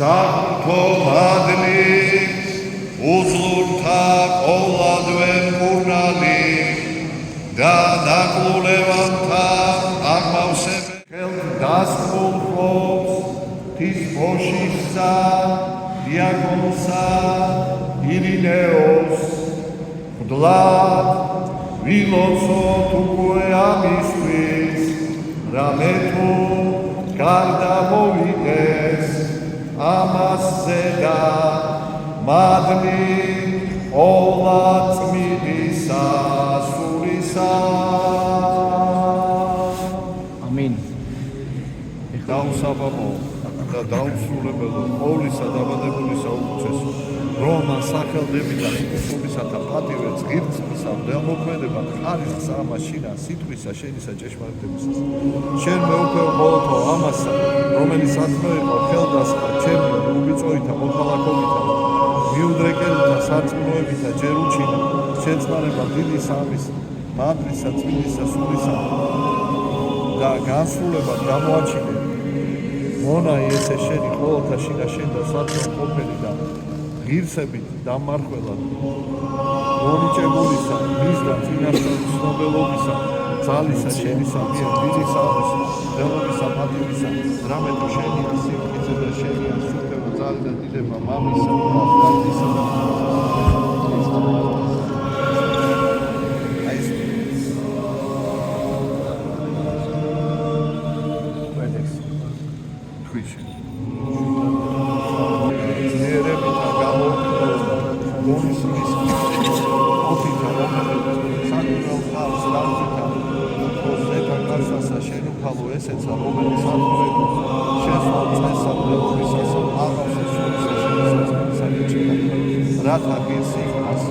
Sakto madnis, uzlurta qoladve murnali, da naklulevanta agmavsebe. Kelt dasmul hlops, tis poshisa, diakonsa, irineos, Vlad, vilosot უკვე ამისთვის, რამე თუ გარდა მოვიდეს, ამას ზედა მადლი ყოლა წმინდისა სულისა. ამინ. დაუსაბამო და დაუსრულებელო ყოვლისა დაბადებულისა უკუცესო, რომ სახელდებითა სიტყვისა და პატივებს ღირსისა მდელმოქმედება ხარისხს ამაშინა სიტყვისა შენისა ჭეშმარიტებისას. შენ მეუფე ყოველთო ამასა, რომელიც ათმევიყო ხელდასხმა ჩემი უბიწოითა მოქალაქობითა მიუდრეკელითა სარწმუნოებითა ჯერ უჩინა შეწყარება დიდი სამის მადლისა წმინდისა სულისა და განსრულებად გამოაჩინე მონა ესე შენი ყოველთა შინა შენ და საწმუნო ყოფილი და ღირსებით დამარხველად მონიჭებულისა მის და წინასწარ ცნობელობისა ძალისა შენისა მიერ დიდი სამის დელობისა პატივისა რამე თუ შენია სიმყიძე და შენია სუფევა ძალი და დიდება მამისა და დათისა და ესეცა რომელიც ახლოვდება შესვლა წესა მდელობისას აღავსა სულისა შენისა რათა გესიხმას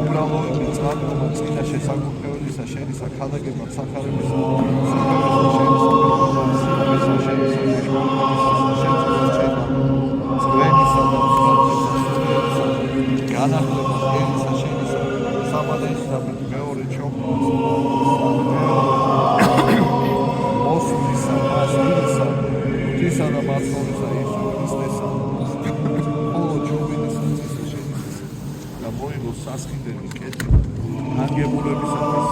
უბრალოები წარდგომა წინა შესაკუთრებისა შენისა ქადაგება სახარებისა შენისა ძვენისა და განახლება შენისა შენისა საბადისა მეორე ჩოხმას ისა და მაცხოვრისა იესო ქრისტესა ხოლო ჯობინისა წესა შენისა და მოიგო სასყიდელი კეთილი აგებულებისათვის